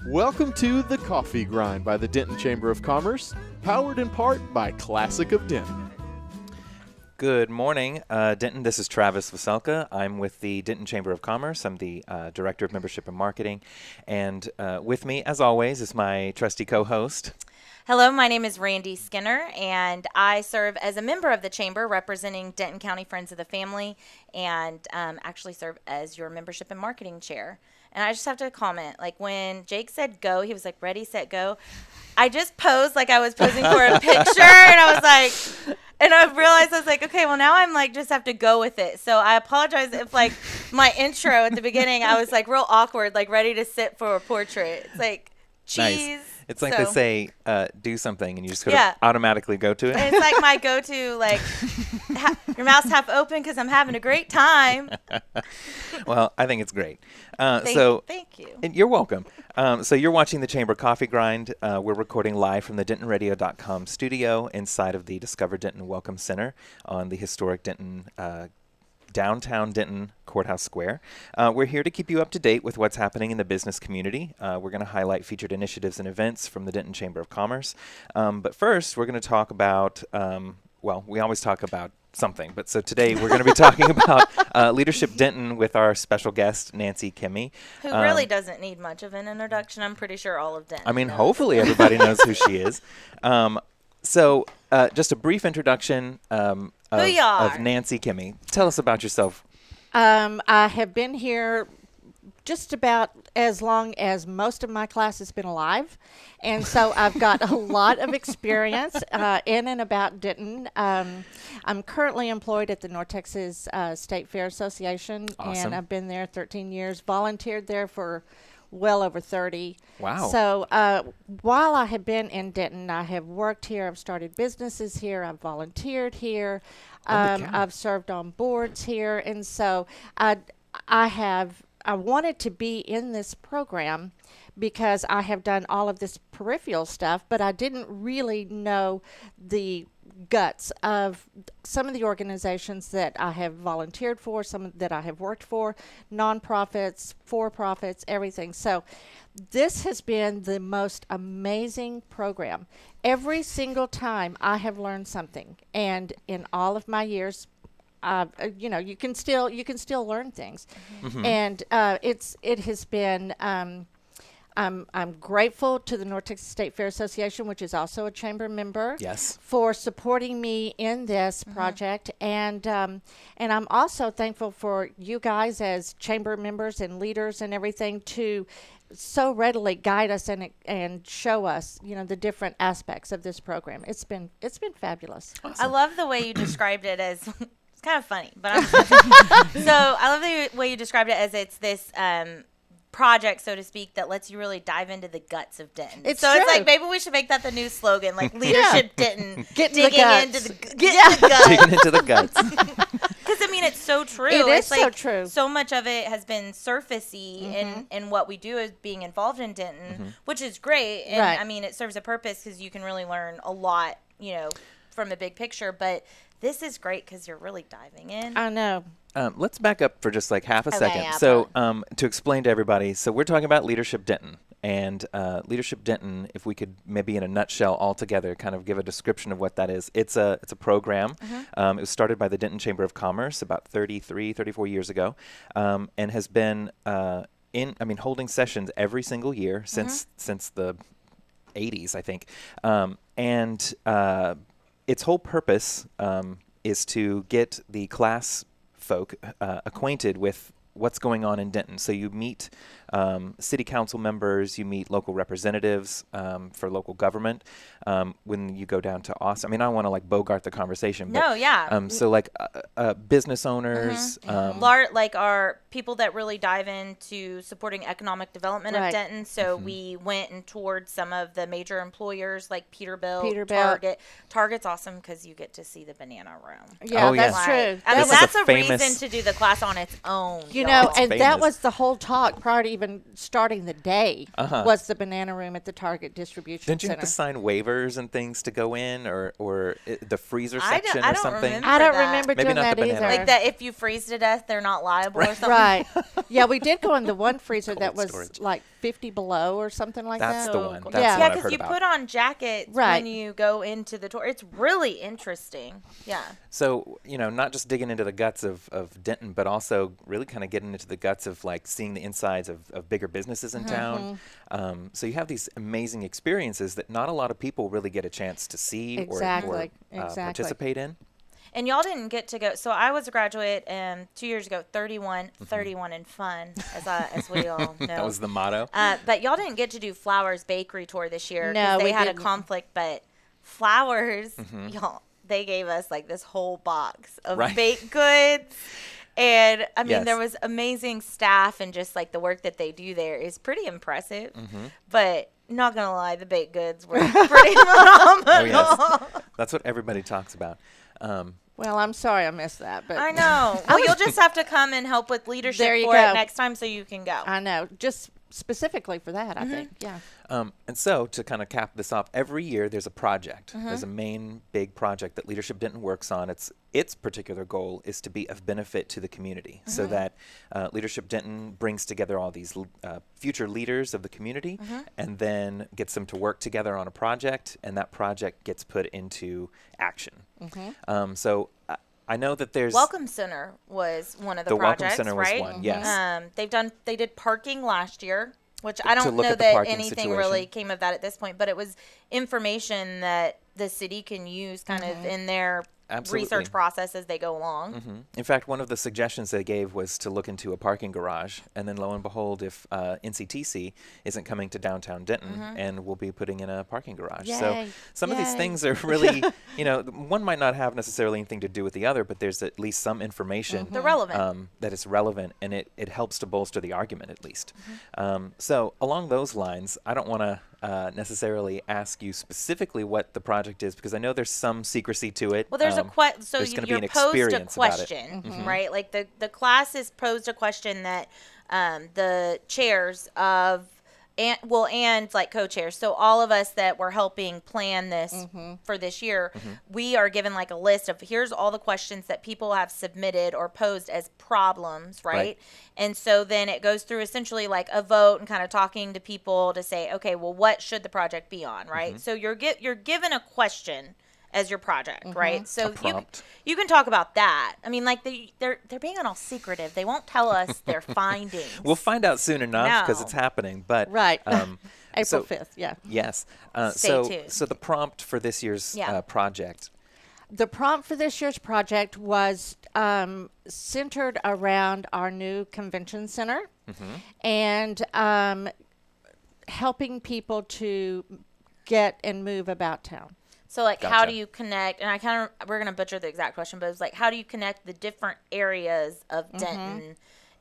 Welcome to The Coffee Grind by the Denton Chamber of Commerce, powered in part by Classic of Denton. Good morning, Denton. This is Travis Veselka. I'm with the Denton Chamber of Commerce. I'm the Director of Membership and Marketing. And with me, as always, is my trusty co-host. Hello, my name is Randy Skinner, and I serve as a member of the Chamber representing Denton County Friends of the Family, and actually serve as your Membership and Marketing Chair. And I just have to comment, like when Jake said go, he was like, ready, set, go. I just posed like I was posing for a picture, and I was like, and I realized I was like, okay, well now I'm like just have to go with it. So I apologize if like my intro at the beginning, I was like real awkward, like ready to sit for a portrait. It's like cheese. Nice. It's like they say, do something, and you just sort of automatically go to it. And it's like my go-to, like, your mouth's half open because I'm having a great time. Well, I think it's great. Thank you. And you're welcome. So you're watching the Chamber Coffee Grind. We're recording live from the DentonRadio.com studio inside of the Discover Denton Welcome Center on the historic Denton downtown Denton Courthouse Square. We're here to keep you up to date with what's happening in the business community. We're going to highlight featured initiatives and events from the Denton Chamber of Commerce. But first, we're going to talk about, well, we always talk about something. But so today we're going to be talking about Leadership Denton with our special guest, Nancy Kimmey. Who really doesn't need much of an introduction. I'm pretty sure all of Denton I mean, knows. Hopefully everybody knows who she is. So just a brief introduction of Nancy Kimmey. Tell us about yourself. I have been here just about as long as most of my class has been alive. And so I've got a lot of experience in and about Denton. I'm currently employed at the North Texas State Fair Association. Awesome. And I've been there 13 years, volunteered there for well over 30. Wow. So while I have been in Denton, I have worked here, I've started businesses here, I've volunteered here, I've served on boards here, and so I wanted to be in this program because I have done all of this peripheral stuff, but I didn't really know the guts of some of the organizations that I have volunteered for, some that I have worked for, nonprofits, for-profits, everything. So this has been the most amazing program. Every single time I have learned something, and in all of my years, you know, you can still learn things, and it has been. I'm grateful to the North Texas State Fair Association, which is also a chamber member, for supporting me in this project, and I'm also thankful for you guys as chamber members and leaders and everything to so readily guide us and show us, you know, the different aspects of this program. It's been fabulous. Awesome. I love the way you described it as. It's kind of funny, but so I love the way you described it as it's this. Project, so to speak, that lets you really dive into the guts of Denton. It's true. It's like maybe we should make that the new slogan, like Leadership Denton, digging into the guts. Digging into the guts. Because I mean, it's so true. It's like, so true. So much of it has been surfacey in what we do as being involved in Denton, which is great. And I mean, it serves a purpose because you can really learn a lot, you know, from the big picture. But this is great because you're really diving in. I know. Let's back up for just like half a second. Yeah, so to explain to everybody, so we're talking about Leadership Denton. And Leadership Denton, if we could maybe in a nutshell altogether kind of give a description of what that is. It's a program. It was started by the Denton Chamber of Commerce about 34 years ago, and has been holding sessions every single year since the 80s, I think. And its whole purpose is to get the class folk acquainted with what's going on in Denton. So you meet city council members, you meet local representatives for local government. When you go down to Austin, I mean, I don't want to like bogart the conversation. No, but, yeah. So like business owners, like our people that really dive into supporting economic development of Denton. So we went and toured some of the major employers like Peterbilt, Target. Target's awesome because you get to see the banana room. Yeah, that's true. I mean, that's a reason to do the class on its own. You know, and that was the whole talk prior to even starting the day was the banana room at the Target distribution center. Didn't you have to sign waivers and things to go in, or the freezer section or something? I don't remember Maybe doing that either. Like that if you freeze to death, they're not liable or something. Right. Yeah, we did go in the one freezer that was like 50 below or something like That's that. the one. Cool. That's Yeah. what Yeah, I've because heard you about. put on jackets Right. when you go into the tour. It's really interesting. Yeah. So, not just digging into the guts of Denton, but also really kind of getting into the guts of like seeing the insides of bigger businesses in town. So you have these amazing experiences that not a lot of people really get a chance to see Exactly. or participate in. And y'all didn't get to go. So I was a graduate 2 years ago, 31 and fun, as we all know. That was the motto. But y'all didn't get to do Flowers Bakery Tour this year. No, 'cause they we had didn't. a conflict, but Flowers, y'all, they gave us like this whole box of Right. baked goods. And I mean, Yes. there was amazing staff, and just like the work that they do there is pretty impressive. But not gonna lie, the baked goods were pretty phenomenal. Oh, yes. That's what everybody talks about. Well, I'm sorry I missed that, but I know. Well, you'll just have to come and help with leadership There you for go. it next time, so you can go. I know, just specifically for that, I think. Yeah. And so to kind of cap this off, every year there's a project. There's a main big project that Leadership Denton works on. Its particular goal is to be of benefit to the community, so that Leadership Denton brings together all these future leaders of the community and then gets them to work together on a project, and that project gets put into action. So I know that there's Welcome Center was one of the Welcome projects, Center was right? one, yes. They did parking last year, which I don't look know at the that parking anything situation. really came of that at this point, but it was information that the city can use kind of in their Absolutely. research process as they go along. In fact, one of the suggestions they gave was to look into a parking garage, and then lo and behold, if NCTC isn't coming to downtown Denton, and we'll be putting in a parking garage. So Yay. some of these Yay. things are really, one might not have necessarily anything to do with the other, but there's at least some information They're relevant. that is relevant, and it helps to bolster the argument at least. So along those lines, I don't want to necessarily ask you specifically what the project is, because I know there's some secrecy to it. Well, there's so there's gonna be you're an posed a experience about it. question, right? Like the class is posed a question that the chairs of and like co-chairs. So all of us that were helping plan this for this year, we are given like a list of here's all the questions that people have submitted or posed as problems, right? And so then it goes through essentially like a vote and kind of talking to people to say, okay, well, what should the project be on, right? So you're given a question as your project, right? So prompt. you can talk about that. I mean, like they're being all secretive. They won't tell us their findings. We'll find out soon enough because No. it's happening. But Right. April so- 5th, yeah. yes. Stay tuned. So the prompt for this year's Yeah. project. The prompt for this year's project was centered around our new convention center and helping people to get and move about town. So, like, how Gotcha. do you connect? And we're going to butcher the exact question, but it was like, how do you connect the different areas of Denton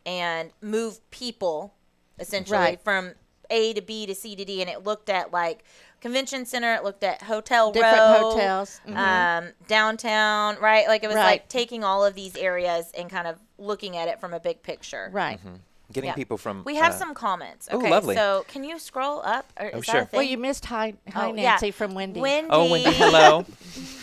and move people essentially Right. from A to B to C to D? And it looked at like convention center, it looked at hotel Different row, hotels. downtown, right? Like it was Right. like taking all of these areas and kind of looking at it from a big picture. Right. Getting Yeah. people from. We have some comments. ooh, Okay, lovely. so can you scroll up? Or is sure. that a Well, thing? you missed hi Oh, Nancy yeah. from Wendy. Wendy. Oh, Wendy, hello.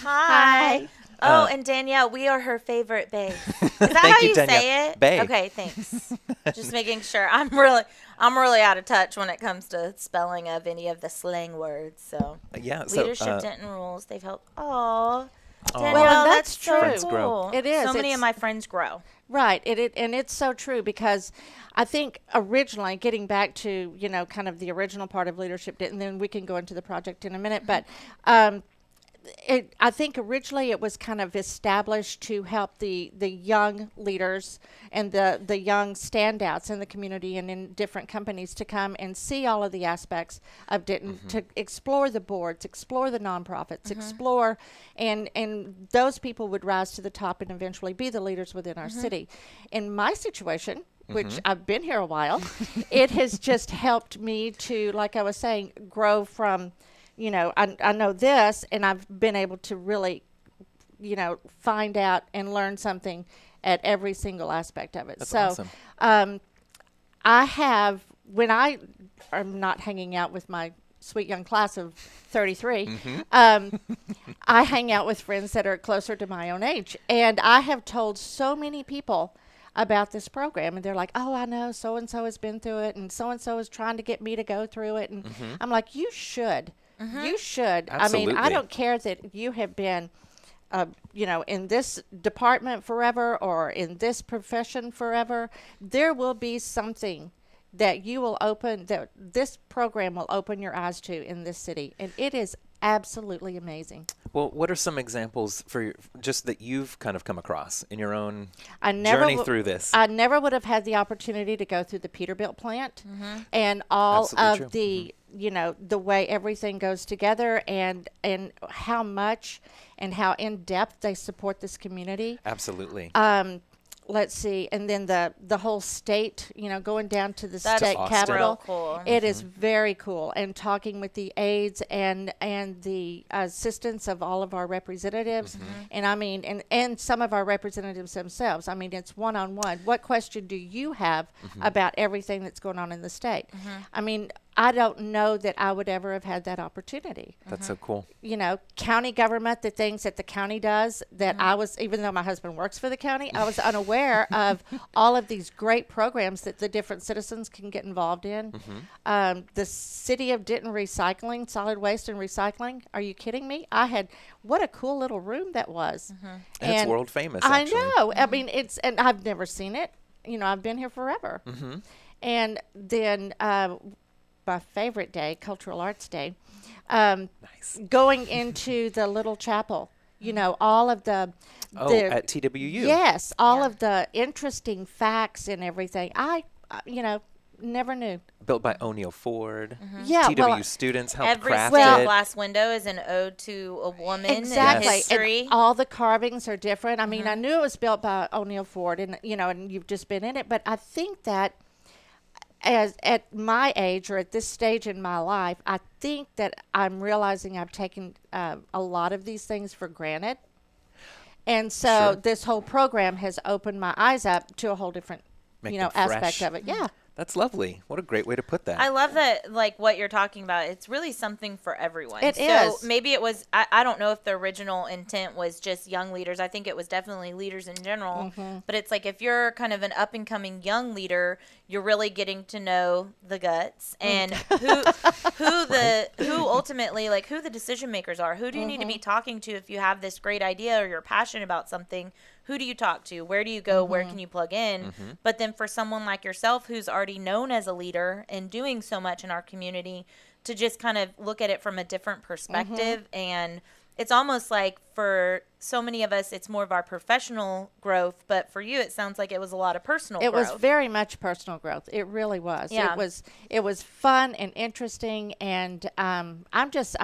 Hi. Oh, and Danielle, we are her favorite babe. Is that Thank how you, you Danielle. say it? Babe. Okay, thanks. Just making sure. I'm really out of touch when it comes to spelling of any of the slang words. So Yeah. So leadership Denton rules. They've helped. Oh, Danielle, Well, and that's that's so true. Friends grow. cool. It is. So many It's- of my friends grow. Right. And it's so true because I think originally, getting back to, kind of the original part of leadership, and then we can go into the project in a minute, but I think originally it was kind of established to help the young leaders and the young standouts in the community and in different companies to come and see all of the aspects of Denton, to explore the boards, explore the nonprofits, explore, and those people would rise to the top and eventually be the leaders within our city. In my situation, which I've been here a while, it has just helped me to, like I was saying, grow from, I know this, and I've been able to really, find out and learn something at every single aspect of it. That's so, awesome. I have, when I am not hanging out with my sweet young class of 33, I hang out with friends that are closer to my own age. And I have told so many people, about this program, and they're like, oh, I know so and so has been through it, and so is trying to get me to go through it. And I'm like, you should. You should. Absolutely. I mean, I don't care that you have been in this department forever or in this profession forever. There will be something that that this program will open your eyes to in this city, and it is absolutely amazing. Well, what are some examples just that you've kind of come across in your own journey through this? I never would have had the opportunity to go through the Peterbilt plant and all Absolutely of true. the the way everything goes together, and how much and how in depth they support this community. Absolutely. Let's see, and then the whole state, going down to the That's state Austin. capital. real cool. It is very cool, and talking with the aides and the assistants of all of our representatives, and I mean, and some of our representatives themselves. I mean, it's one-on-one. What question do you have about everything that's going on in the state? I mean, I don't know that I would ever have had that opportunity. That's so cool. County government, the things that the county does that I was, even though my husband works for the county, I was unaware of all of these great programs that the different citizens can get involved in. The city of Denton recycling, solid waste and recycling. Are you kidding me? What a cool little room that was. And it's world famous, I actually. know. I mean, and I've never seen it. I've been here forever. And then, my favorite day, Cultural Arts Day, Nice. going into the little chapel, all of at TWU. Yes, all of the interesting facts and everything. I never knew. Built by O'Neill Ford. Yeah, TWU students helped Every craft single it. glass window is an ode to a woman Exactly. in history. And all the carvings are different. I mean, I knew it was built by O'Neill Ford, and and you've just been in it, but I think that at my age, or at this stage in my life, I think that I'm realizing I've taken a lot of these things for granted. And so this whole program has opened my eyes up to a whole different, Make them aspect fresh. of it. Yeah. That's lovely. What a great way to put that. I love that, like what you're talking about. It's really something for everyone. It so is. Maybe it was, I don't know if the original intent was just young leaders. I think it was definitely leaders in general. But it's like if you're kind of an up and coming young leader, you're really getting to know the guts and who ultimately, like who the decision makers are. Who do you need to be talking to if you have this great idea or you're passionate about something? Who do you talk to? Where do you go? Where can you plug in? But then for someone like yourself who's already known as a leader and doing so much in our community, to just kind of look at it from a different perspective. And it's almost like for so many of us, it's more of our professional growth. But for you, it sounds like it was a lot of personal growth. It was very much personal growth. It really was. Yeah. It was fun and interesting, and I'm just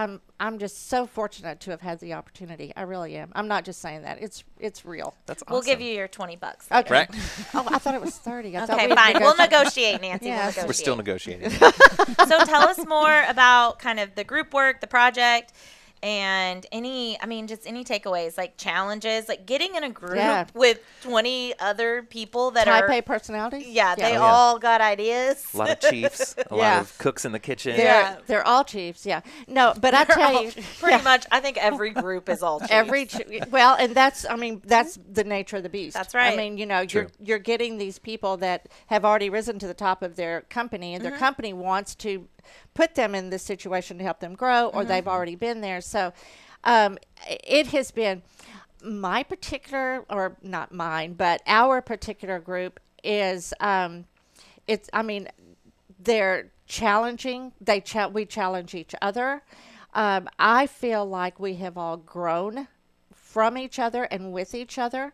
so fortunate to have had the opportunity. I really am. I'm not just saying that. It's real. That's awesome. We'll give you your $20. Okay. Right. Oh, I thought it was 30. I thought Okay, we fine. had We'll negotiated. negotiate, Nancy. Yeah. We'll negotiate. We're still negotiating. So tell us more about kind of the group work, the project, and just any takeaways, like challenges, like getting in a group with 20 other people that Type are A personalities. they Oh, yeah. all got ideas. A lot of chiefs, a lot of cooks in the kitchen. They're all chiefs. Yeah. No, but I tell you, Pretty much, I think every group is all chiefs. and that's the nature of the beast. That's right. I mean, True. you're getting these people that have already risen to the top of their company, and their company wants to put them in this situation to help them grow, or they've already been there. So it has been my particular, or not mine, but our particular group is they're challenging. We challenge each other. I feel like we have all grown from each other and with each other.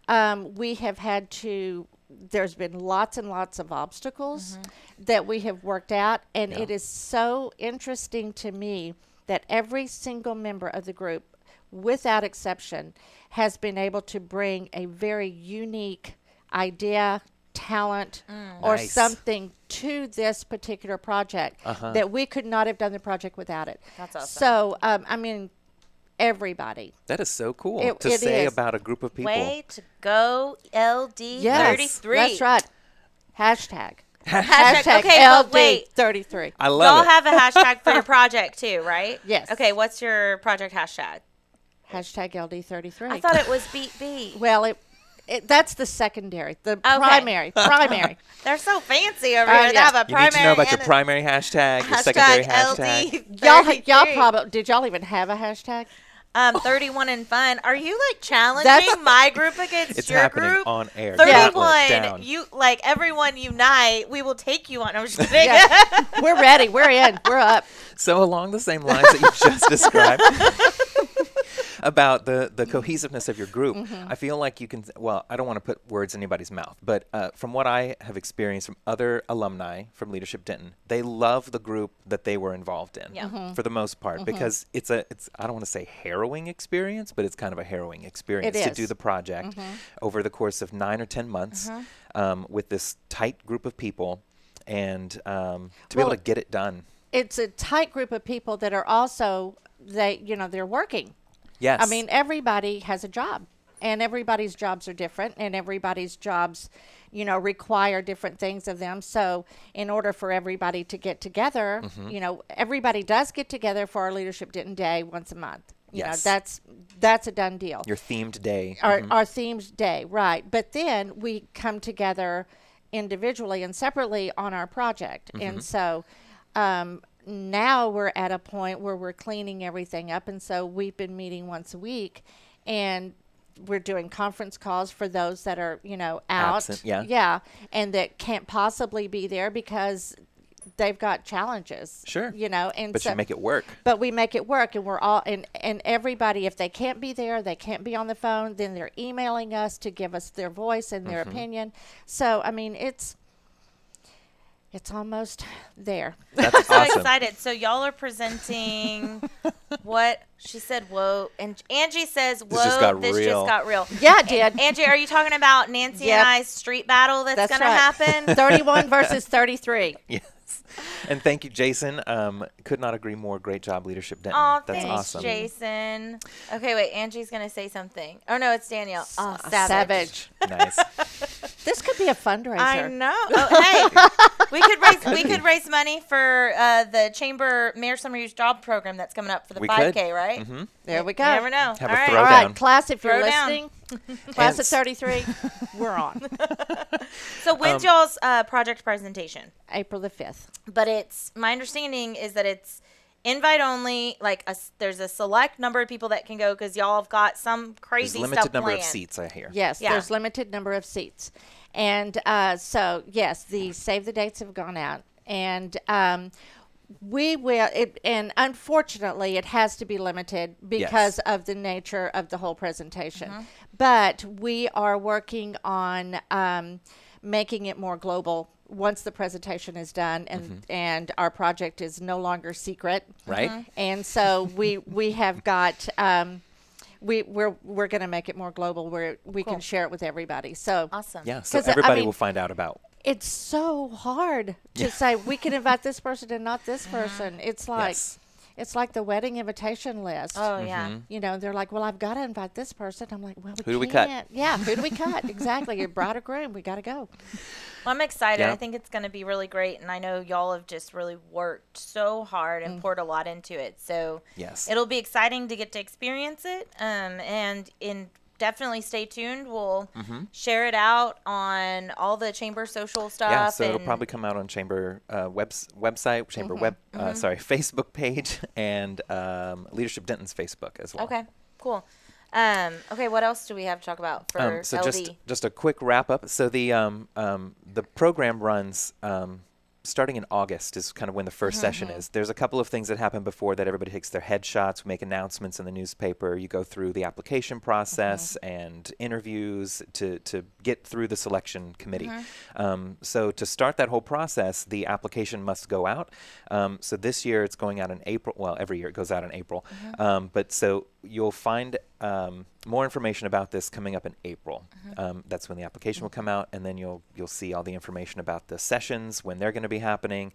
We have had to, there's been lots and lots of obstacles that we have worked out. And it is so interesting to me that every single member of the group, without exception, has been able to bring a very unique idea, talent, or Nice. something to this particular project that we could not have done the project without it. That's awesome. So, everybody. That is so cool It to say is. about a group of people. Way to go, LD33. Yes, that's right. Hashtag. Hashtag. Okay, but wait. LD33. I Y'all love it. have a hashtag for your project too, right? Yes. Okay, what's your project hashtag? Hashtag LD33. I thought it was beat beat. Well, That's the secondary. The primary. They're so fancy over here. They have a primary. You need to know about your primary hashtag, your secondary hashtag. Y'all probably, did y'all even have a hashtag? 31 and fun. Are you like challenging my group against it's your happening group? On air. 31. You like everyone unite. We will take you on. I'm just kidding. Yeah. We're ready. We're in. We're up. So along the same lines that you just described about the cohesiveness of your group, I feel like you can. Well, I don't want to put words in anybody's mouth, but from what I have experienced from other alumni from Leadership Denton, they love the group that they were involved in for the most part because it's I don't want to say harrowing experience, but it's kind of a harrowing experience to do the project over the course of 9 or 10 months with this tight group of people and to be able to get it done. It's a tight group of people that are also they're working. Yes. I mean, everybody has a job, and everybody's jobs are different, and everybody's jobs, require different things of them. So in order for everybody to get together, everybody does get together for our Leadership Denton Day once a month. You know, that's a done deal. Your themed day. Our themed day, right. But then we come together individually and separately on our project. And so now we're at a point where we're cleaning everything up, and so we've been meeting once a week, and we're doing conference calls for those that are out, absent, and that can't possibly be there because they've got challenges. Sure. And but you make it work. But we make it work, and we're all and everybody, if they can't be there, they can't be on the phone, then they're emailing us to give us their voice and their opinion. So I mean, it's almost there. That's I'm so awesome. excited. So y'all are presenting what she said, whoa. And Angie says, whoa, this just got real. Yeah, it did. Angie, are you talking about Nancy and I's street battle that's going to happen? 31 versus 33. Yes. And thank you, Jason. Could not agree more. Great job, Leadership Denton. Oh, that's thanks, awesome. Okay, wait. Angie's going to say something. Oh, no, it's Danielle. Oh, savage. Nice. This could be a fundraiser. I know. Oh, hey, we could raise money for the Chamber Mayor Summer Youth Job Program that's coming up for the 5K, right? There we go. You never know. Have All a right. throwdown. All right, class, if you're Throw down. listening, class of 33, we're on. So when's y'all's project presentation? April the 5th. But my understanding is that it's invite only. Like there's a select number of people that can go because y'all have got some crazy There's limited stuff number planned. of seats, I hear. Yes, there's limited number of seats. And so, yes, the save the dates have gone out. And we will, and unfortunately, it has to be limited because of the nature of the whole presentation. But we are working on making it more global once the presentation is done and our project is no longer secret. Right. And so we have got we're going to make it more global where we can share it with everybody. So awesome. Yeah, so everybody will find out about. It's so hard to say we can invite this person and not this person. It's like it's like the wedding invitation list. Oh yeah. They're like, well, I've got to invite this person. I'm like, well, who do we cut? Yeah, who do we cut? Exactly. Your bride or groom, we got to go. Well, I'm excited. Yeah. I think it's going to be really great, and I know y'all have just really worked so hard and poured a lot into it. So it'll be exciting to get to experience it, and definitely stay tuned. We'll share it out on all the Chamber social stuff. Yeah, so it'll probably come out on Chamber website, Chamber Facebook page, and Leadership Denton's Facebook as well. Okay, cool. Okay, what else do we have to talk about for so LD? just a quick wrap up. So the program runs starting in August is kind of when the first session is. There's a couple of things that happen before that. Everybody takes their headshots. We make announcements in the newspaper. You go through the application process and interviews to get through the selection committee. So to start that whole process, the application must go out. So this year it's going out in April. Well, every year it goes out in April. But so you'll find more information about this coming up in April. That's when the application will come out, and then you'll see all the information about the sessions, when they're going to be happening.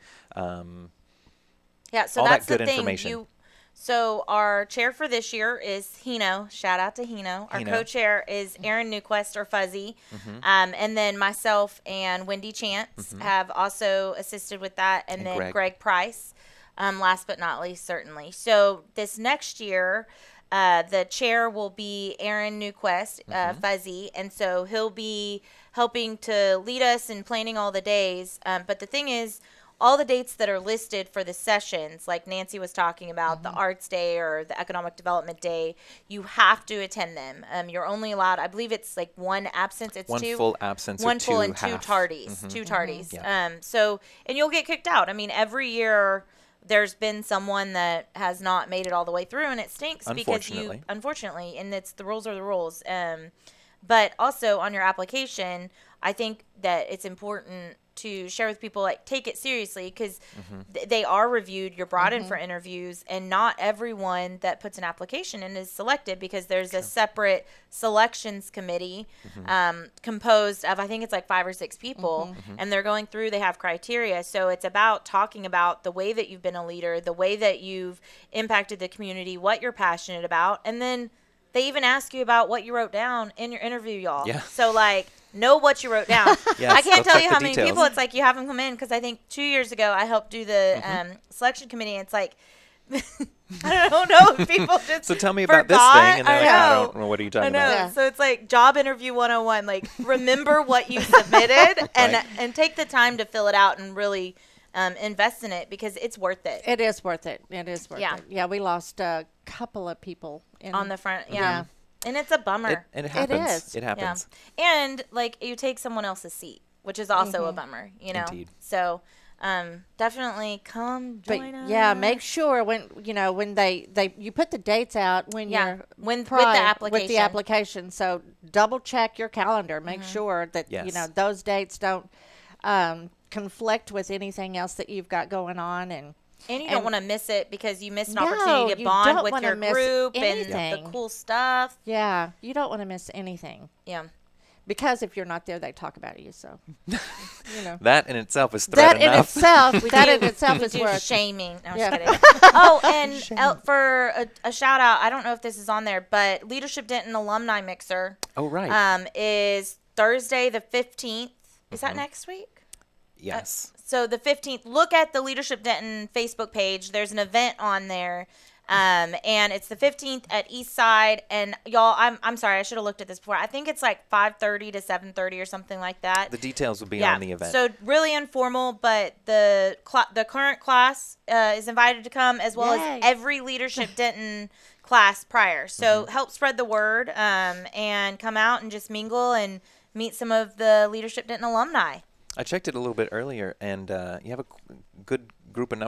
Yeah, so all that's that good the thing. information. So our chair for this year is Hino. Shout out to Hino. Our co-chair is Aaron Newquist, or Fuzzy. And then myself and Wendy Chance have also assisted with that. And then Greg Price, last but not least, certainly. So this next year, The chair will be Aaron Newquest, Fuzzy, and so he'll be helping to lead us in planning all the days. But the thing is, all the dates that are listed for the sessions, like Nancy was talking about, the Arts Day or the Economic Development Day, you have to attend them. You're only allowed, I believe it's like one absence. It's one full absence, one or full and half. two tardies. Two tardies. Yeah. So, and you'll get kicked out. I mean, every year there's been someone that has not made it all the way through, and it stinks because unfortunately, and it's the rules are the rules. But also on your application, I think that it's important to share with people, like, take it seriously, because they are reviewed. You're brought in for interviews, and not everyone that puts an application in is selected, because there's a separate selections committee composed of, I think it's like 5 or 6 people, and they're going through, they have criteria. So it's about talking about the way that you've been a leader, the way that you've impacted the community, what you're passionate about, and then they even ask you about what you wrote down in your interview, y'all. Yeah. So, like, know what you wrote down. Yes, I can't tell you how many details. people it's like you have them come in, because I think 2 years ago I helped do the selection committee, and it's like, I don't know if people just So tell me about this forgot. thing, and they're like, I don't know, what are you talking I know. about? Yeah. So it's like job interview 101. Like, remember what you submitted, and take the time to fill it out and really invest in it, because it's worth it. It is worth it. It is worth Yeah. it. Yeah, we lost a couple of people On the front. Yeah. And it's a bummer. It happens. is. It happens. Yeah. And, like, you take someone else's seat, which is also a bummer, you know? Indeed. So, definitely come But join us. yeah, make sure when you put the dates out when you're with the with the application. application. So double check your calendar. Make sure that Yes. those dates don't conflict with anything else that you've got going on. And you don't want to miss it, because you missed an No, opportunity to you bond don't with wanna your miss group and anything. the cool stuff. yeah, you don't want to miss anything, Yeah. because if you're not there, they talk about you. So That in itself is threat that in enough. itself, that in do- itself we is do worth. shaming. No, I'm Yeah. just kidding. Oh, and for a shout out, I don't know if this is on there, but Leadership Denton Alumni Mixer Oh, right. is Thursday the 15th. Is that next week? Yes. So the 15th, look at the Leadership Denton Facebook page. There's an event on there. And it's the 15th at Eastside. And y'all, I'm sorry, I should have looked at this before. I think it's like 5:30 to 7:30 or something like that. The details will be on the event. So really informal, but the current class is invited to come, as well Yay. as every Leadership Denton class prior. So help spread the word, and come out and just mingle and meet some of the Leadership Denton alumni. I checked it a little bit earlier, and you have a good group of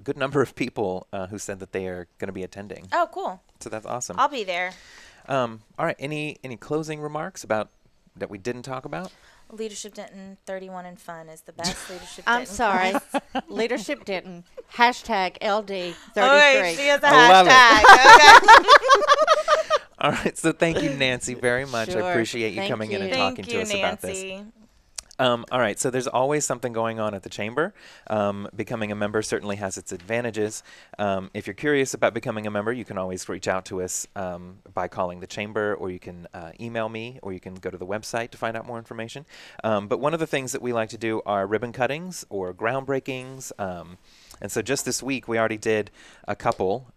good number of people who said that they are going to be attending. Oh, cool. So that's awesome. I'll be there. All right. Any closing remarks about that we didn't talk about? Leadership Denton 31 and fun is the best Leadership I'm Denton sorry, class. Leadership Denton #LD33. Oh, wait, she has a I love it. hashtag. Okay. All right. So thank you, Nancy, very much. I Sure. appreciate you Thank coming in and you. talking Thank to you, us about this. Nancy. All right, so there's always something going on at the Chamber. Becoming a member certainly has its advantages. If you're curious about becoming a member, you can always reach out to us by calling the Chamber, or you can email me, or you can go to the website to find out more information. But one of the things that we like to do are ribbon cuttings or groundbreakings. And so just this week, we already did a couple.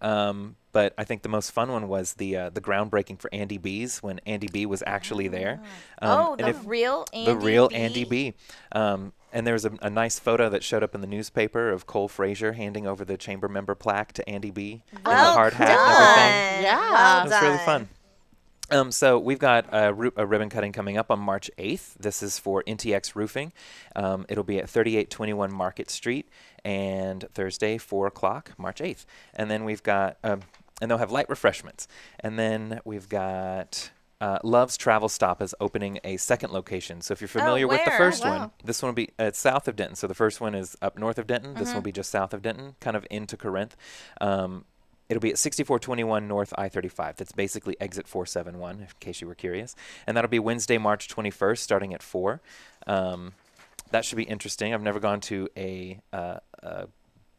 But I think the most fun one was the groundbreaking for Andy B's, when Andy B was actually there. The real Andy The real B? Andy B. And there was a nice photo that showed up in the newspaper of Cole Frazier handing over the chamber member plaque to Andy B. and the Well hard hat done. and everything. Yeah. Well It was really done. fun. So we've got a ribbon cutting coming up on March 8th. This is for NTX Roofing. It'll be at 3821 Market Street, and Thursday, 4 o'clock, March 8th. And then we've got, and they'll have light refreshments. And then we've got Love's Travel Stop is opening a second location. So if you're familiar with the where? first Oh, wow. one, this one will be south of Denton. So the first one is up north of Denton. This one will be just south of Denton, kind of into Corinth. It'll be at 6421 North I-35. That's basically exit 471, in case you were curious. And that'll be Wednesday, March 21st, starting at 4. That should be interesting. I've never gone to a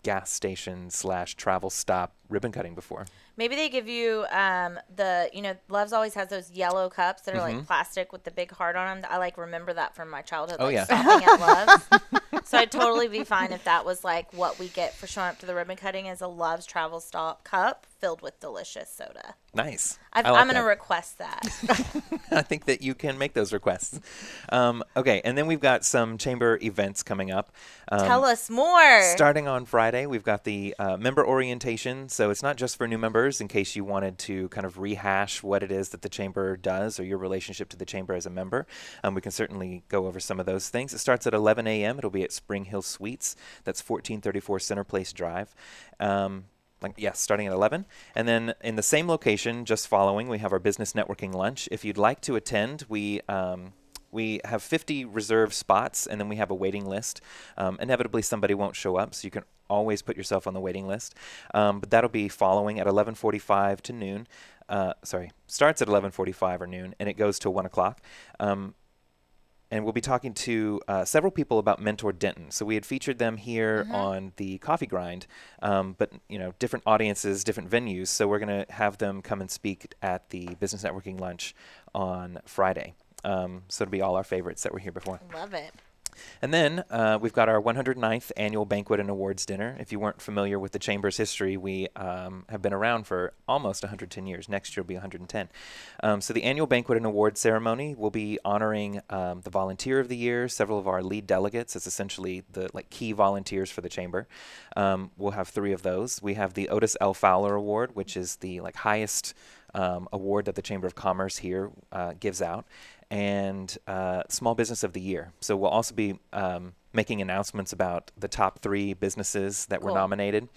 gas station / travel stop ribbon cutting before. Maybe they give you Love's always has those yellow cups that are like plastic with the big heart on them. I like remember that from my childhood. Oh, yeah. Stopping at Love's. So I'd totally be fine if that was like what we get for showing up to the ribbon cutting is a Love's Travel Stop cup filled with delicious soda. Nice. I'm going to request that. I think that you can make those requests. Okay, and then we've got some chamber events coming up. Tell us more. Starting on Friday, we've got the member orientation. So it's not just for new members in case you wanted to kind of rehash what it is that the chamber does or your relationship to the chamber as a member. We can certainly go over some of those things. It starts at 11 a.m. It'll be at Spring Hill Suites. That's 1434 Center Place Drive. Starting at 11. And then in the same location, just following, we have our business networking lunch. If you'd like to attend, we have 50 reserved spots, and then we have a waiting list. Inevitably, somebody won't show up, so you can always put yourself on the waiting list. But that'll be following at 11:45 to noon. Starts at 11:45 or noon, and it goes till 1 o'clock. And we'll be talking to several people about Mentor Denton. So we had featured them here on the Coffee Grind, but different audiences, different venues. So we're going to have them come and speak at the Business Networking Lunch on Friday. So it'll be all our favorites that were here before. Love it. And then we've got our 109th Annual Banquet and Awards Dinner. If you weren't familiar with the Chamber's history, we have been around for almost 110 years. Next year will be 110. So the Annual Banquet and Awards Ceremony will be honoring the Volunteer of the Year, several of our lead delegates. It's essentially the key volunteers for the Chamber. We'll have 3 of those. We have the Otis L. Fowler Award, which is the highest award that the Chamber of Commerce here gives out, and Small Business of the Year. So we'll also be making announcements about the top 3 businesses that were nominated.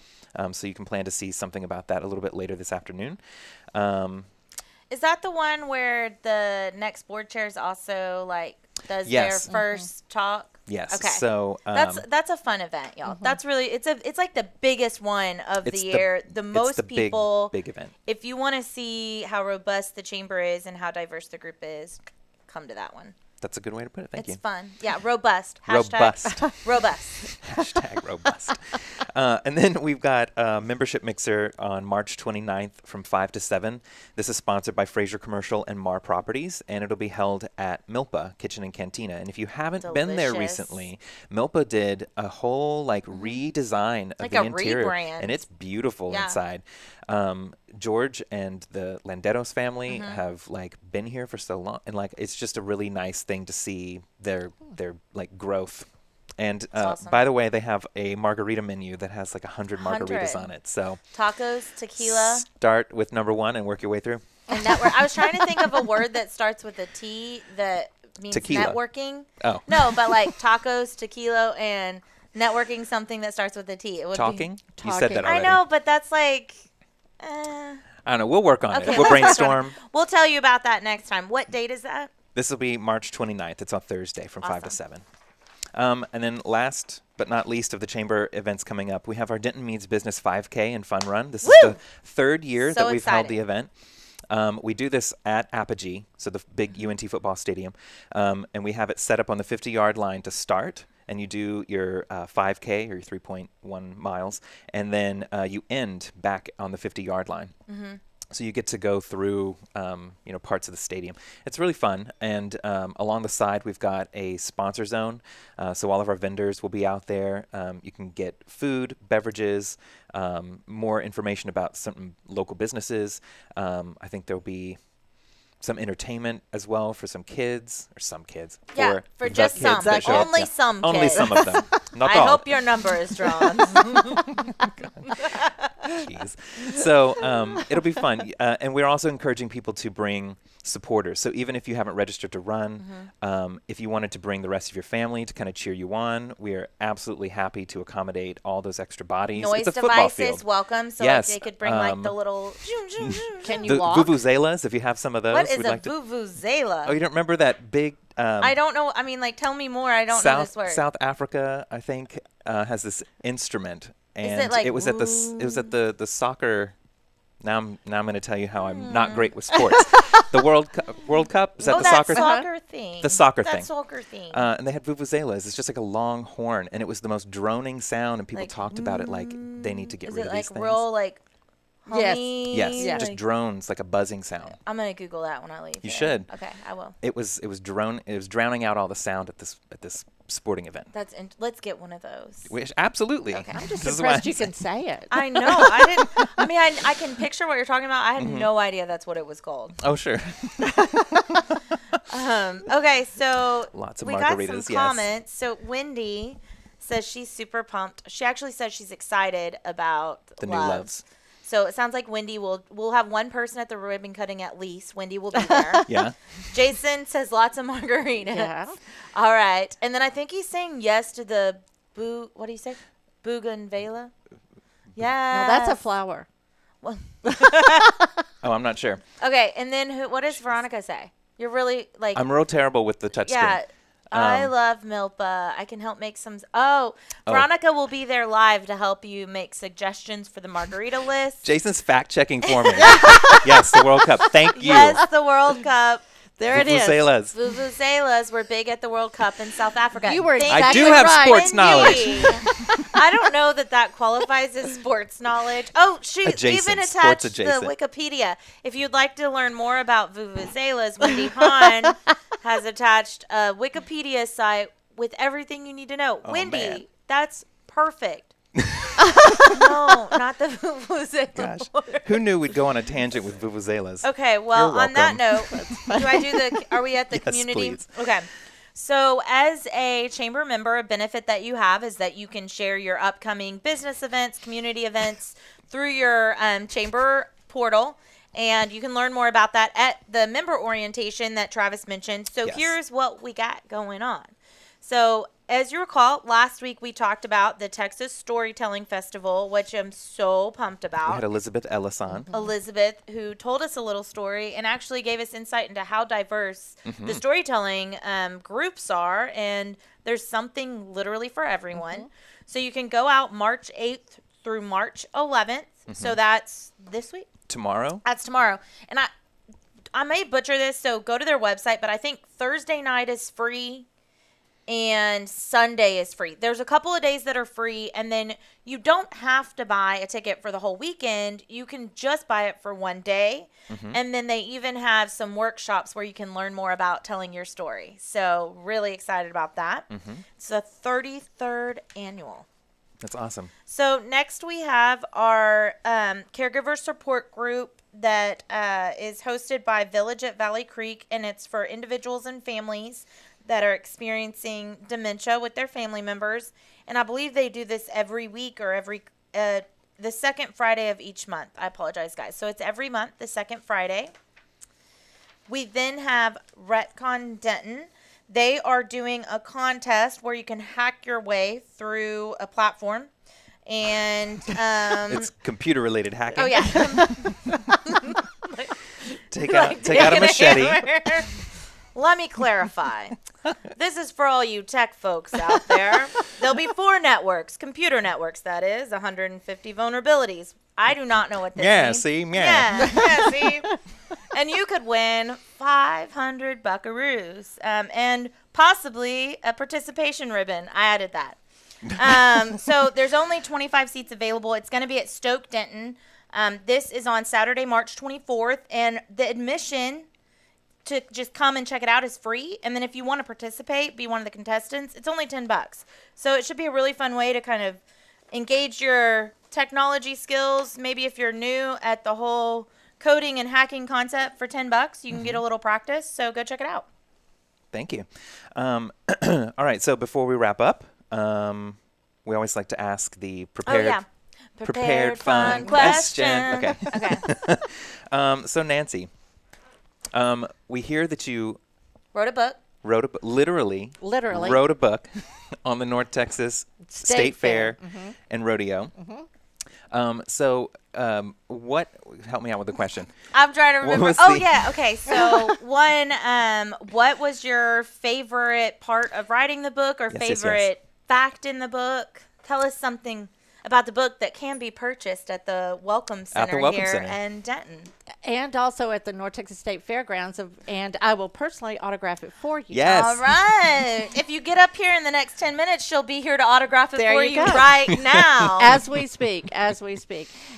So you can plan to see something about that a little bit later this afternoon. Is that the one where the next board chairs also does their first talk? Yes. Okay. So that's a fun event, y'all. That's really it's like the biggest one of the year. The most the people. Big event. If you want to see how robust the chamber is and how diverse the group is, come to that one. That's a good way to put it. Thank you. It's fun. Yeah, robust. Robust. Robust. Hashtag robust. And then we've got a membership mixer on March 29th from 5 to 7. This is sponsored by Fraser Commercial and Mar Properties, and it'll be held at Milpa Kitchen and Cantina. And if you haven't been there recently, Milpa did a whole redesign of the interior. Rebrand. And it's beautiful inside. George and the Landeros family have been here for so long, and it's just a really nice thing to see their growth. And awesome. By the way, they have a margarita menu that has 100 margaritas on it. So tacos, tequila. Start with number 1 and work your way through. And network. I was trying to think of a word that starts with a T that means tequila. Networking. Oh. No, but tacos, tequila, and networking something that starts with a T. It would Talking? Be You said that already. I know, but that's I don't know. We'll work on okay, it. We'll brainstorm. We'll tell you about that next time. What date is that? This will be March 29th. It's on Thursday from 5 to 7. And then last but not least of the Chamber events coming up, we have our Denton Meads Business 5K and Fun Run. This is the 3rd year that we've held the event. We do this at Apogee, so the big UNT football stadium, and we have it set up on the 50-yard line to start. And you do your 5K or your 3.1 miles, and then you end back on the 50-yard line. So you get to go through, parts of the stadium. It's really fun. And along the side, we've got a sponsor zone. So all of our vendors will be out there. You can get food, beverages, more information about some local businesses. I think there'll be some entertainment as well for some kids, or some kids. Yeah, for just some. Only some kids. Only some of them. Not all. I hope your number is drawn. Jeez. So it'll be fun. And we're also encouraging people to bring supporters. So even if you haven't registered to run, if you wanted to bring the rest of your family to kind of cheer you on, we are absolutely happy to accommodate all those extra bodies. Noise it's a football devices field. Welcome. So yes, they could bring the little. Can you the walk? vuvuzelas, if you have some of those. What is a vuvuzela? Oh, you don't remember that big? I don't know. I mean, tell me more. I don't know this word. South Africa, I think, has this instrument, and is it it was at the soccer. Now I'm going to tell you how I'm not great with sports. The World Cup is that the soccer thing? Soccer thing. The soccer that thing. Soccer thing. And they had vuvuzelas. It's just like a long horn, and it was the most droning sound, and people talked about it like they need to get rid of these things. Is it real Yes. Homey, Yes, Yeah. just drones, like a buzzing sound. I'm gonna Google that when I leave. You here. should. Okay, I will. It was drowning out all the sound at this sporting event. Let's get one of those. Absolutely. Okay. I'm just This is why impressed you I said- can say it. I know. I didn't. I mean, I can picture what you're talking about. I had no idea that's what it was called. Oh, sure. Okay, so Lots of we got margaritas, some yes. comments. So Wendy says she's super pumped. She actually says she's excited about The new loves. So it sounds like we'll have one person at the ribbon cutting at least. Wendy will be there. Yeah. Jason says lots of margaritas. Yeah. All right. And then I think he's saying yes to the what do you say? Bougainvillea? Yeah. No, that's a flower. Oh, I'm not sure. Okay, and then what does Veronica say? You're really like I'm real terrible with the touchscreen. yeah. I love Milpa. I can help make some. Oh, Veronica will be there live to help you make suggestions for the margarita list. Jason's fact checking for me. Yes, the World Cup. Thank you. Yes, the World Cup. There it is. Vuvuzelas. Vuvuzelas were big at the World Cup in South Africa. You were Thank I exactly do have right. sports knowledge. Wendy. I don't know that qualifies as sports knowledge. Oh, she Adjacent, even sports attached the adjacent. Wikipedia. If you'd like to learn more about vuvuzelas, Wendy Hahn has attached a Wikipedia site with everything you need to know. Oh, Wendy, man. that's perfect. No, not the vuvuzela. Gosh. Who knew we'd go on a tangent with vuvuzelas? Okay, well, You're on that welcome. note, do I do the? Are we at the Yes, community? please. Okay. So, as a chamber member, a benefit that you have is that you can share your upcoming business events, community events through your chamber portal. And you can learn more about that at the member orientation that Travis mentioned. So, Yes. here's what we got going on. So, as you recall, last week we talked about the Texas Storytelling Festival, which I'm so pumped about. We had Elizabeth Ellis on. Elizabeth, who told us a little story and actually gave us insight into how diverse the storytelling groups are. And there's something literally for everyone. So you can go out March 8th through March 11th. So that's this week. Tomorrow? That's tomorrow. And I may butcher this, so go to their website. But I think Thursday night is free. And Sunday is free. There's a couple of days that are free, and then you don't have to buy a ticket for the whole weekend. You can just buy it for one day. And then they even have some workshops where you can learn more about telling your story. So really excited about that. It's the 33rd annual. That's awesome. So next we have our caregiver support group that is hosted by Village at Valley Creek, and it's for individuals and families that are experiencing dementia with their family members. And I believe they do this every week or every the second Friday of each month. I apologize, guys. So it's every month, the second Friday. We then have Retcon Denton. They are doing a contest where you can hack your way through a platform. And It's computer related hacking. oh yeah. Take out a machete. Let me clarify. This is for all you tech folks out there. There'll be 4 networks, computer networks, that is, 150 vulnerabilities. I do not know what this means. See? Yeah, see? And you could win 500 buckaroos and possibly a participation ribbon. I added that. So there's only 25 seats available. It's going to be at Stoke Denton. This is on Saturday, March 24th, and the admission to just come and check it out is free. And then if you want to participate, be one of the contestants, it's only $10. So it should be a really fun way to kind of engage your technology skills. Maybe if you're new at the whole coding and hacking concept for $10, you can get a little practice. So go check it out. Thank you. All right. So before we wrap up, we always like to ask the prepared fun question. Okay. Okay. So Nancy, we hear that you Wrote a book. literally wrote a book on the North Texas State Fair and Rodeo. So what? Help me out with the question. I'm trying to remember. was Oh, the- yeah. Okay. So, what was your favorite part of writing the book or Yes, yes, yes. favorite fact in the book? Tell us something about the book that can be purchased at the Welcome Center here in Denton. And also at the North Texas State Fairgrounds, and I will personally autograph it for you. Yes. All right. If you get up here in the next 10 minutes, she'll be here to autograph it for you go. right now. As we speak.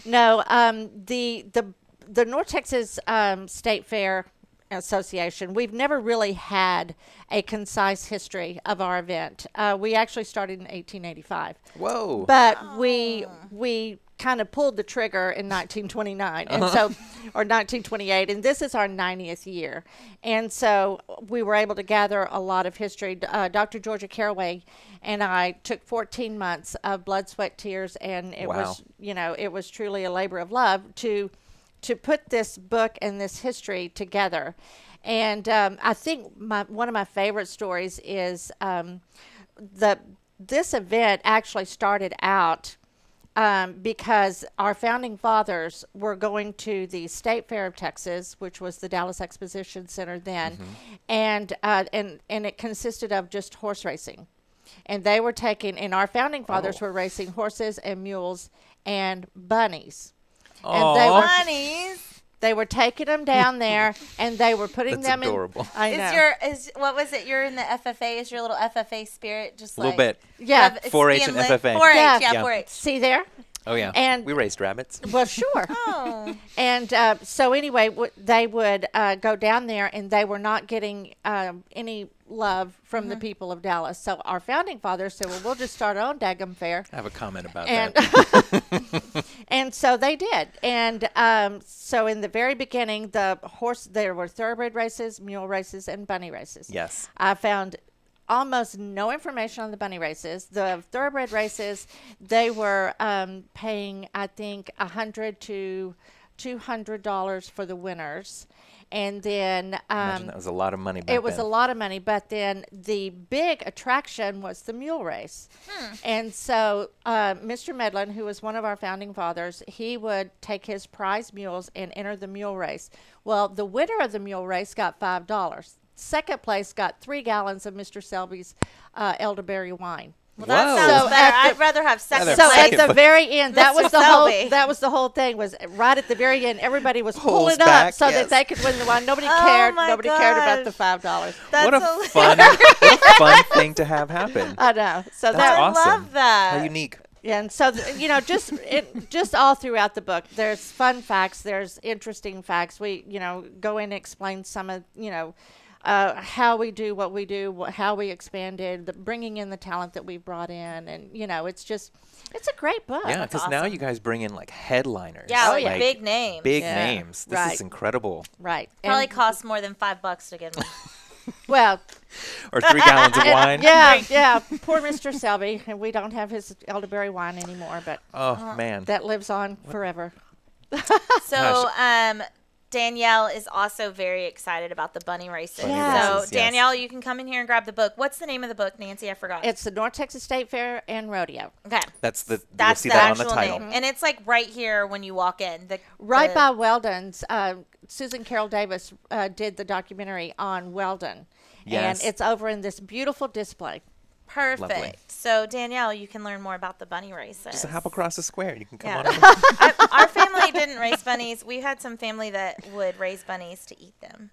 No, the North Texas State Fair Association, we've never really had a concise history of our event. We actually started in 1885. Whoa. But we kind of pulled the trigger in 1929 and so or 1928, and this is our 90th year, and so we were able to gather a lot of history. Dr. Georgia Caraway and I took 14 months of blood, sweat, tears, and it was, it was truly a labor of love to put this book and this history together. And I think one of my favorite stories is this event actually started out because our founding fathers were going to the State Fair of Texas, which was the Dallas Exposition Center then, and it consisted of just horse racing. And they were and our founding fathers were racing horses and mules and bunnies. Bunnies. They were taking them down there, and they were putting them adorable. in. I know. What was it? You're in the FFA. Is your little FFA spirit just a little bit? Yeah. 4-H and FFA. 4-H, Yeah. 4-H. See there? Oh, yeah. And we raised rabbits. Well, sure. Oh. And so anyway, they would go down there, and they were not getting any love from the people of Dallas. So our founding fathers said, well, we'll just start our own daggum fair. I have a comment about And that. and so they did. And so in the very beginning, there were thoroughbred races, mule races, and bunny races. Yes. I found almost no information on the bunny races. The thoroughbred races, they were paying, I think, $100 to $200 for the winners. And then Imagine that was a lot of money back then. it was a lot of money, but then the big attraction was the mule race. And so Mr. Medlin, who was one of our founding fathers, he would take his prize mules and enter the mule race. Well, the winner of the mule race got $5. Second place got 3 gallons of Mr. Selby's elderberry wine. Well, that sounds better. I'd rather have second So place. at the very end, that Mr. was the Selby. whole. That was the whole thing. Was right at the very end, everybody was Pulls pulling up back, so yes. that they could win the wine. Nobody Oh cared. my Nobody cared about the gosh. $5. What a fun thing to have happen. I know. So That's that awesome. I love that. How unique. and so just all throughout the book, there's fun facts. There's interesting facts. We go in and explain some of how we do what we do, how we expanded, bringing in the talent that we brought in, and it's a great book. Yeah, because now you guys bring in like headliners. Yeah, like big names. Big Yeah. names. This Right. is incredible. Right. Probably And- costs more than $5 to get them. well. Or 3 gallons of wine. Yeah. Poor Mr. Selby, and we don't have his elderberry wine anymore, but Oh, man. that lives on forever. So, Danielle is also very excited about the bunny races. Yes. So, Yes. Danielle, you can come in here and grab the book. What's the name of the book, Nancy? I forgot. It's the North Texas State Fair and Rodeo. Okay. You'll That's see the that on the actual title. name. And it's like right here when you walk in. Right by Weldon's. Susan Carroll Davis did the documentary on Weldon. Yes. And it's over in this beautiful display. Perfect. Lovely. So, Danielle, you can learn more about the bunny races. Just hop across the square. You can come Yeah. on over. Our family didn't raise bunnies. We had some family that would raise bunnies to eat them.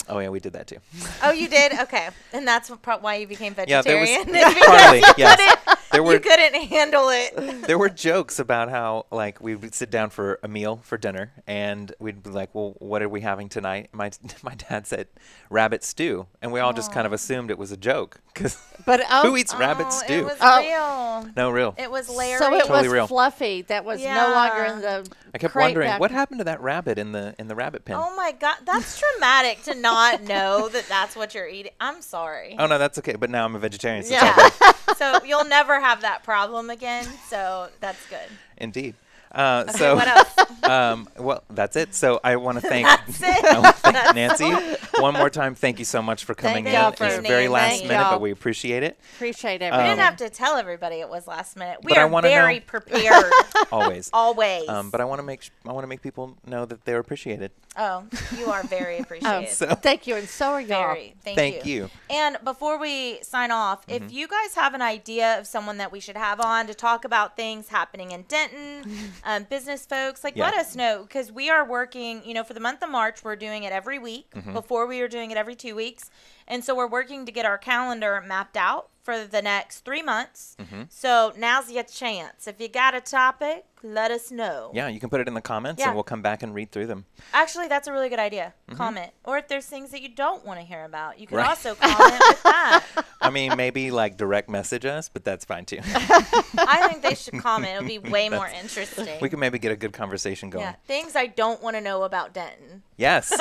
Oh, yeah, we did that too. Oh, you did? Okay. And that's why you became Yeah, there was vegetarian. partly, yes. You couldn't handle it. There were jokes about how, like, we would sit down for a meal for dinner, and we'd be like, well, what are we having tonight? My dad said rabbit stew, and we all just kind of assumed it was a joke. Cause But who eats rabbit It stew? was real. No, real. It was Larry. so it Totally was real. fluffy. That was no longer in the I kept crate wondering, back- what happened to that rabbit in the rabbit pen? Oh my God, that's traumatic to not know that that's what you're eating. I'm sorry. Oh, no, that's okay. But now I'm a vegetarian, so Yeah. it's all good. So you'll never have that problem again. So that's good. Indeed. So what else? well, that's it. So I want to thank, That's it. I wanna thank Nancy one more time. Thank you so much for coming in. y'all It's for- very last Thank minute, y'all. but we appreciate it. Appreciate We everything. didn't have to tell everybody it was last minute. We But I are wanna very know- prepared. Always. Always. But I want to make people know that they're appreciated. Oh, you are very appreciated. So Thank you, and so are y'all. Very. thank you. And before we sign off, if you guys have an idea of someone that we should have on to talk about things happening in Denton, business folks, like let us know, because we are working, for the month of March, we're doing it every week. Before we were doing it every 2 weeks. And so we're working to get our calendar mapped out for the next 3 months. So now's your chance. If you got a topic, let us know. Yeah, you can put it in the comments, Yeah. and we'll come back and read through them. Actually, that's a really good idea. Comment. Or if there's things that you don't want to hear about, you can Right. also comment with that. I mean, maybe like direct message us, but that's fine too. I think they should comment. It'll be way more interesting. We can maybe get a good conversation going. Yeah, things I don't want to know about Denton. Yes.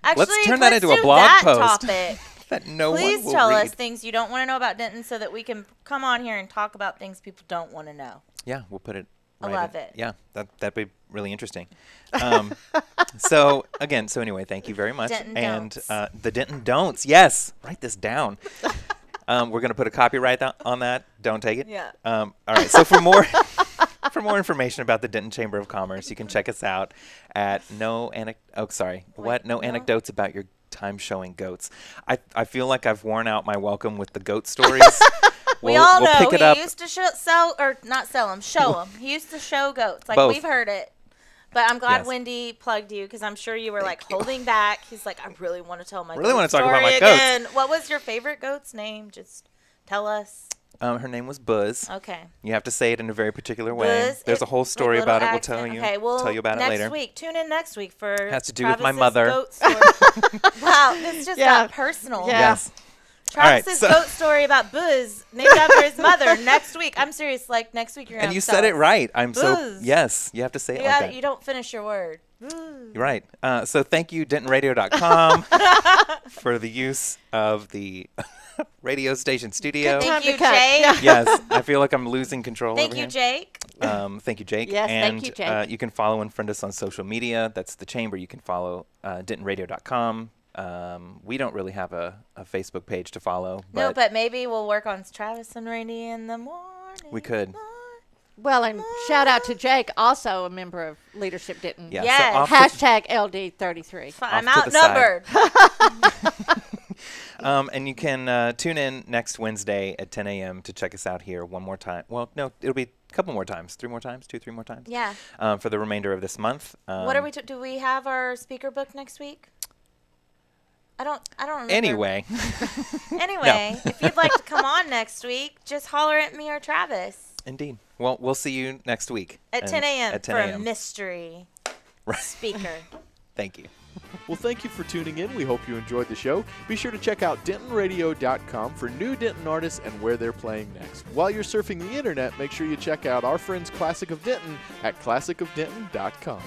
Actually, turn that let's into a do blog that post. topic. That no Please one will tell read. us things you don't want to know about Denton so that we can come on here and talk about things people don't want to know. Yeah, we'll put it. I right love in- it. Yeah, that'd be really interesting. So anyway, thank you very much. Denton and don'ts. the Denton don'ts. Yes, write this down. We're gonna put a copyright on that. Don't take it. Yeah. All right. So for more information about the Denton Chamber of Commerce, you can check us out at No Anecdotes About Your Time Showing Goats. I feel like I've worn out my welcome with the goat stories. We all know pick it he up. used to show them. He used to show goats. Like, Both. we've heard it. But I'm glad Yes. Wendy plugged you, because I'm sure you were holding back. He's like, I really want to tell my Really goat wanna talk about story my goats. again. What was your favorite goat's name? Just tell us. Her name was Buzz. Okay. You have to say it in a very particular way. Buzz, There's a whole story like little about it. We'll accent. tell you. Okay, well, tell you about it next later. week. Tune in next week for Has to do with my Travis's mother. goat story. Wow, this just Yeah. got personal. Yeah. Yes. All right, Travis's so- goat story about Buzz, named after his mother. Next week, I'm serious. Like, next week you're gonna. And you have to tell said it us. right. I'm so Buzz. yes. You have to say it You, like gotta, that. you don't finish your word. You're right. So thank you, DentonRadio.com, for the use of the radio station studio. Good time Thank you, to cut. Jake. Yeah. Yes, I feel like I'm losing control. Thank over you, here. Jake. Thank you, Jake. Yes, and, thank you, Jake. you can follow and friend us on social media. That's the Chamber. You can follow DentonRadio.com. We don't really have a Facebook page to follow. No, but maybe we'll work on Travis and Randy in the morning. we could. Well, and shout out to Jake, also a member of Leadership Denton. Yeah. Yes. So off Hashtag LD33. I'm off to the side. outnumbered. And you can tune in next Wednesday at 10 a.m. to check us out here one more time. Well, no, it'll be a couple more times. 3 more times? 2, 3 more times? Yeah. For the remainder of this month. What are we? Do we have our speaker book next week? I don't remember. Anyway. Anyway, if you'd like to come on next week, just holler at me or Travis Indeed. Well, we'll see you next week. at 10 a.m. At 10 for a a.m. mystery Right. speaker. Thank you. Well, thank you for tuning in. We hope you enjoyed the show. Be sure to check out DentonRadio.com for new Denton artists and where they're playing next. While you're surfing the internet, make sure you check out our friends Classic of Denton at ClassicofDenton.com.